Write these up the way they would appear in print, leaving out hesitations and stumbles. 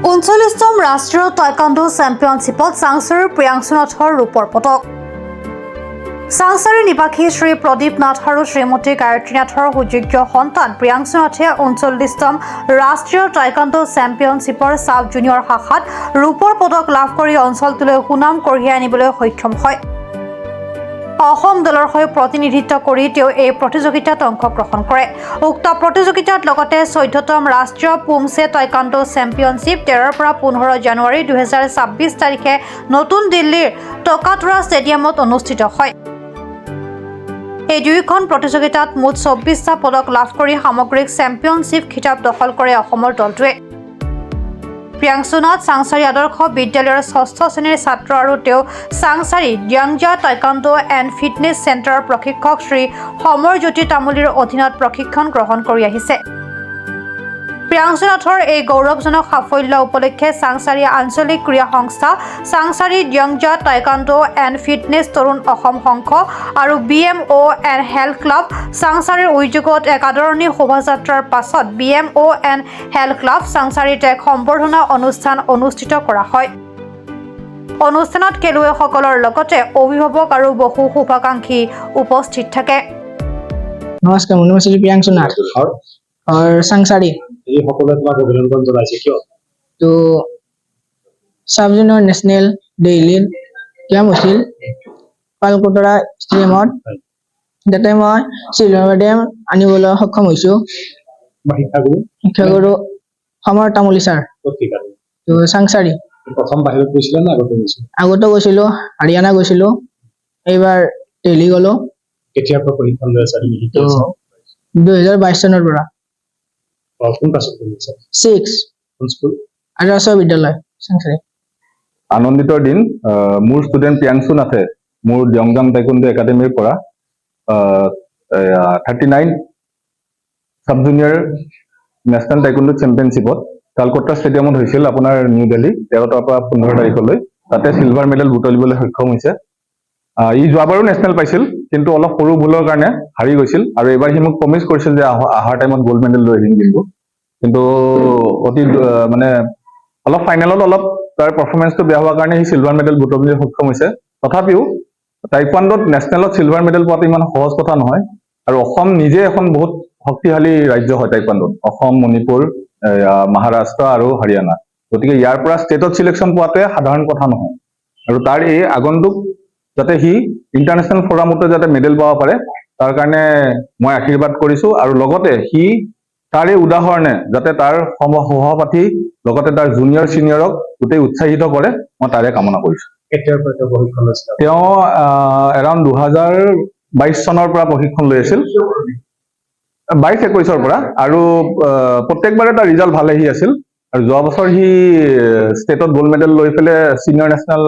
39তম ৰাষ্ট্ৰীয় টাইকাণ্ডো চেম্পিয়নশ্বিপত চাংচাৰীৰ প্ৰিয়াংশু নাথৰ ৰূপৰ পদক। চাংচাৰী নিবাসী শ্ৰী প্ৰদীপ নাথ আৰু শ্ৰীমতী গায়ত্ৰী নাথৰ সুযোগ্য সন্তান প্ৰিয়াংশু নাথে 39তম ৰাষ্ট্ৰীয় টাইকাণ্ডো চেম্পিয়নশ্বিপৰ সাব জুনিয়ৰ শাখাত ৰূপৰ পদক লাভ কৰি অঞ্চলটোলৈ সুনাম কঢ়িয়াই আনিবলৈ সক্ষম হয়। অসম দলৰ হৈ প্ৰতিনিধিত্ব কৰি তেওঁ এই প্ৰতিযোগিতাত অংশগ্ৰহণ কৰে। উক্ত প্ৰতিযোগিতাত লগতে 14তম ৰাষ্ট্ৰীয় পুমছে টাইকাণ্ডো চেম্পিয়নশ্বিপ 13 পৰা 15 জানুৱাৰী 2026 তাৰিখে নতুন দিল্লীৰ টকাটৰা ষ্টেডিয়ামত অনুষ্ঠিত হয়। এই দুয়োখন প্ৰতিযোগিতাত মুঠ 24টা পদক লাভ কৰি সামগ্ৰিক চেম্পিয়নশ্বিপ খিতাপ দখল কৰে অসমৰ দলটোৱে। প্ৰিয়াংশু নাথ চাংচাৰী আদৰ্শ বিদ্যালয়ৰ 6ষ্ঠ শ্ৰেণীৰ ছাত্ৰ আৰু তেওঁ চাংচাৰী য়াংজা টাইকাণ্ডো এণ্ড ফিটনেছ চেণ্টাৰৰ প্ৰশিক্ষক শ্ৰী সমৰজ্যোতি তামুলীৰ অধীনত প্ৰশিক্ষণ গ্ৰহণ কৰি আহিছে। প্ৰিয়াংশু নাথৰ এই গৌৰৱজনক সাফল্য উপলক্ষে চাংচাৰী আঞ্চলিক ক্ৰীড়া সংস্থা, চাংচাৰী য়াংজা টাইকাণ্ডো এণ্ড ফিটনেছ তৰুণ অসম সংঘ আৰু BMO এণ্ড হেল্থ ক্লাব চাংচাৰীৰ উদ্যোগত এক আদৰণি শোভাযাত্ৰাৰ পাছত BMO এণ্ড হেল্থ ক্লাব চাংচাৰীত এক সম্বৰ্ধনা অনুষ্ঠান অনুষ্ঠিত কৰা হয়। অনুষ্ঠানত খেলুৱৈসকলৰ লগতে অভিভাৱক আৰু বহু শুভাকাংক্ষী উপস্থিত থাকে। নমস্কাৰ, মোৰ নাম শ্ৰী প্ৰিয়াংশু নাথ और सांसारी ये সকলে তোমাক অভিনন্দন জনাইছে কিয় তো sub junior national daily camp হৈছিল পালকটৰা ষ্টেডিয়ামত। যাতে মই চিলভাৰ মেডেল আনিবলৈ সক্ষম হৈছো। শিক্ষাগুৰু সমৰ তামুলী ছাৰ তো চাংচাৰী। প্ৰথম বাহিৰত গৈছিলা না আগতে গৈছিলো, হাৰিয়ানা গৈছিলো, এইবাৰ দিল্লী গলো। কেতিয়াৰ পৰা প্ৰশিক্ষণ লৈ আছা তুমি? 2022 চনৰ পৰা। কোন ক্লাছত পঢ়িছা? 6 কোন স্কুল? আদৰ্শ বিদ্যালয় চাংচাৰী। আনন্দিতৰ দিন। মোৰ ষ্টুডেণ্ট প্ৰিয়াংশু নাথে মোৰ য়ংজাং টাইকোণ্ডো একাডেমীৰ পৰা 39 সাব জুনিয়ৰ নেশ্যনেল টাইকোণ্ডো চেম্পিয়নশ্বিপত কালকাতা ষ্টেডিয়ামত হৈছিল আপোনাৰ নিউ দিল্লী 13 পৰা 15 তাৰিখলৈ। তাতে চিলভাৰ মেডেল বুটলিবলৈ সক্ষম হৈছে। ই যোৱাবাৰো নেশ্যনেল পাইছিল, কিন্তু অলপ সৰু ভুলৰ কাৰণে হাৰি গৈছিল আৰু এইবাৰ সি মোক প্ৰমিছ কৰিছিল যে অহাৰ টাইমত গ'ল্ড মেডেল লৈ আহিম কিন্তু অতি মানে অলপ ফাইনেলত অলপ তাৰ পাৰফৰ্মেন্সটো বেয়া হোৱাৰ কাৰণে সি চিলভাৰ মেডেল বুটলিবলৈ সক্ষম হৈছে। তথাপিও টাইকোৱাণ্ডোত নেশ্যনেলত চিলভাৰ মেডেল পোৱাটো ইমান সহজ কথা নহয় আৰু অসম নিজে এখন বহুত শক্তিশালী ৰাজ্য হয় টাইকোৱাণ্ডোত। অসম, মণিপুৰ, মহাৰাষ্ট্ৰ আৰু হাৰিয়ানা। গতিকে ইয়াৰ পৰা ষ্টেটত চিলেকশ্যন পোৱাটোৱে সাধাৰণ কথা নহয় আৰু তাৰ এই আগন্তুক যাতে সি ইণ্টাৰনেশ্যনেল ফৰামতো যাতে মেডেল পাব পাৰে তাৰ কাৰণে মই আশীৰ্বাদ কৰিছো আৰু লগতে সি তাৰ এই উদাহৰণে যাতে তাৰ সহপাঠী লগতে তাৰ জুনিয়ৰ চিনিয়ৰক গোটেই উৎসাহিত কৰে, মই তাৰে কামনা কৰিছো। তেওঁ এৰাউণ্ড 2022 চনৰ পৰা প্ৰশিক্ষণ লৈ আছিল, 22-21 পৰা, আৰু প্ৰত্যেকবাৰে তাৰ ৰিজাল্ট ভালে সি আছিল আৰু যোৱা বছৰ সি ষ্টেটত গ'ল্ড মেডেল লৈ পেলাই চিনিয়ৰ নেশ্যনেল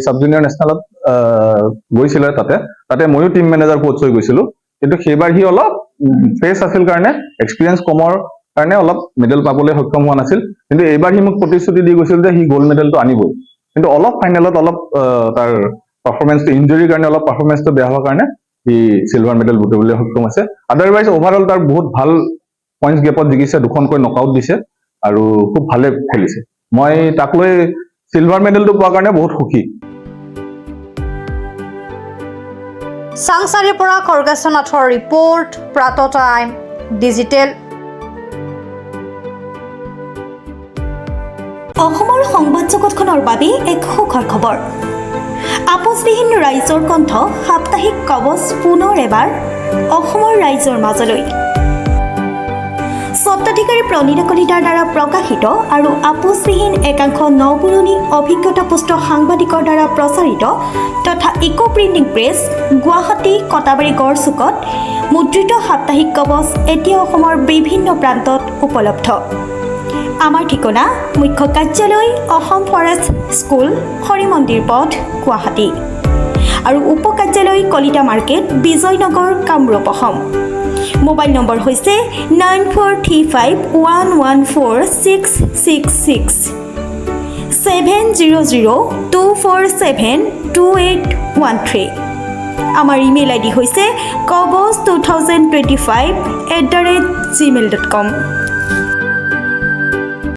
সাব জুনিয়ৰ নেশ্যনেলত গৈছিলে। তাতে ময়ো টিম মেনেজাৰ কোচ হৈ গৈছিলো, কিন্তু সেইবাৰ সি অলপ ফ্ৰেছ আছিল কাৰণে, এক্সপিৰিয়েঞ্চ কমৰ কাৰণে অলপ মেডেল পাবলৈ সক্ষম হোৱা নাছিল। কিন্তু এইবাৰ সি মোক প্ৰতিশ্ৰুতি দি গৈছিল যে সি গ'ল্ড মেডেলটো আনিবই, কিন্তু অলপ ফাইনেলত অলপ তাৰ পাৰফৰ্মেন্সটো ইঞ্জুৰিৰ কাৰণে অলপ পাৰফৰ্মেন্সটো বেয়া হোৱাৰ কাৰণে সি চিলভাৰ মেডেল বুটলিবলৈ সক্ষম হৈছে। আদাৰৱাইজ অভাৰঅল তাৰ বহুত ভাল পইণ্টছ গেপত জিকিছে, 2খনকৈ নকআউট দিছে আৰু খুব ভালে খেলিছে। মই তাক লৈ চিলভাৰ মেডেলটো পোৱাৰ কাৰণে বহুত সুখী। চাংচাৰীৰ পৰা খৰ্গেশ্বৰ নাথৰ ৰিপৰ্ট, প্ৰাত টাইম ডিজিটেল। অসমৰ সংবাদ জগতখনৰ বাবে এক সুখৰ খবৰ। আপোচবিহীন ৰাইজৰ কণ্ঠ সাপ্তাহিক কবচ পুনৰ এবাৰ অসমৰ ৰাইজৰ মাজলৈ। স্বত্বাধিকাৰী প্ৰণীতা কলিতাৰ দ্বাৰা প্ৰকাশিত আৰু আপোচবিহীন একাংশ নপুৰণি অভিজ্ঞতাপুষ্ট সাংবাদিকৰ দ্বাৰা প্ৰচাৰিত তথা eco printing press, Guwahati, Katabari, গড়চুকত মুদ্ৰিত সাপ্তাহিক কবচ এতিয়া অসমৰ বিভিন্ন প্ৰান্তত উপলব্ধ। আমাৰ ঠিকনা মুখ্য কাৰ্যালয় অসম ফৰেষ্ট স্কুল, হৰি মন্দিৰ পথ, গুৱাহাটী আৰু উপ কাৰ্যালয় Kalita market, Bijoynagar, Kamrup, Assam. Mobile number হৈছে 9435114666 70024728113। আমাৰ ইমেইল ID হৈছে kobos2025@gmail.com।